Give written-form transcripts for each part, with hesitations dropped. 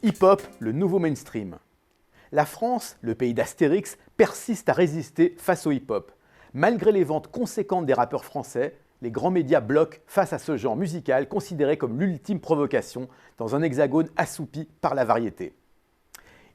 Hip-hop, le nouveau mainstream. La France, le pays d'Astérix, persiste à résister face au hip-hop. Malgré les ventes conséquentes des rappeurs français, les grands médias bloquent face à ce genre musical considéré comme l'ultime provocation dans un hexagone assoupi par la variété.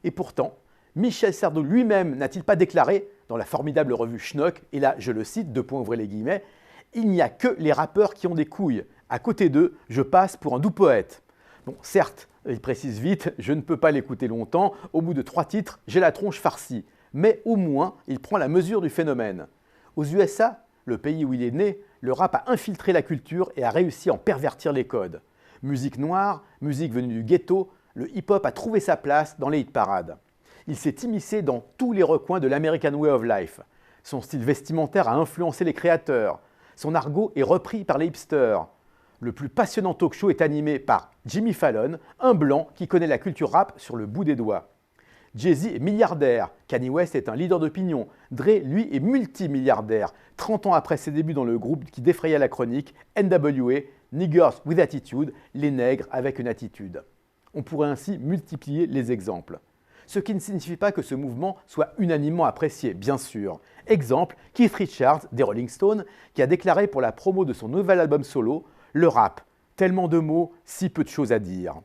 Et pourtant, Michel Sardou lui-même n'a-t-il pas déclaré dans la formidable revue Schnock, et là je le cite, ouvrez les guillemets, « Il n'y a que les rappeurs qui ont des couilles. À côté d'eux, je passe pour un doux poète. » Bon, certes, il précise vite, je ne peux pas l'écouter longtemps, au bout de 3 titres, j'ai la tronche farcie. Mais au moins, il prend la mesure du phénomène. Aux USA, le pays où il est né, le rap a infiltré la culture et a réussi à en pervertir les codes. Musique noire, musique venue du ghetto, le hip-hop a trouvé sa place dans les hit-parades. Il s'est immiscé dans tous les recoins de l'American Way of Life. Son style vestimentaire a influencé les créateurs. Son argot est repris par les hipsters. Le plus passionnant talk show est animé par Jimmy Fallon, un blanc qui connaît la culture rap sur le bout des doigts. Jay-Z est milliardaire, Kanye West est un leader d'opinion, Dre, lui, est multimilliardaire, 30 ans après ses débuts dans le groupe qui défrayait la chronique, NWA, Niggers with Attitude, les nègres avec une attitude. On pourrait ainsi multiplier les exemples. Ce qui ne signifie pas que ce mouvement soit unanimement apprécié, bien sûr. Exemple, Keith Richards, des Rolling Stones, qui a déclaré pour la promo de son nouvel album solo « Le rap, tellement de mots, si peu de choses à dire ».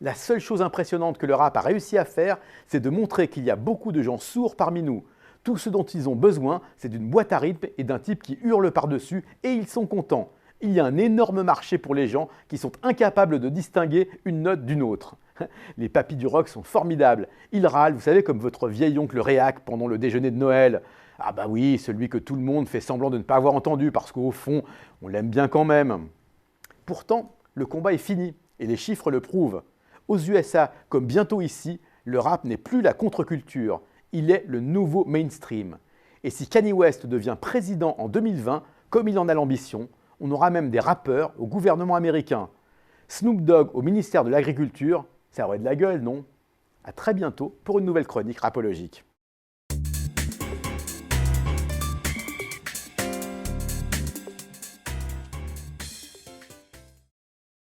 La seule chose impressionnante que le rap a réussi à faire, c'est de montrer qu'il y a beaucoup de gens sourds parmi nous. Tout ce dont ils ont besoin, c'est d'une boîte à rythme et d'un type qui hurle par-dessus, et ils sont contents. Il y a un énorme marché pour les gens qui sont incapables de distinguer une note d'une autre. Les papis du rock sont formidables. Ils râlent, vous savez, comme votre vieil oncle réac pendant le déjeuner de Noël. Ah bah oui, celui que tout le monde fait semblant de ne pas avoir entendu, parce qu'au fond, on l'aime bien quand même. Pourtant, le combat est fini, et les chiffres le prouvent. Aux USA, comme bientôt ici, le rap n'est plus la contre-culture, il est le nouveau mainstream. Et si Kanye West devient président en 2020, comme il en a l'ambition, on aura même des rappeurs au gouvernement américain. Snoop Dogg au ministère de l'Agriculture, ça aurait de la gueule, non? À très bientôt pour une nouvelle chronique rapologique.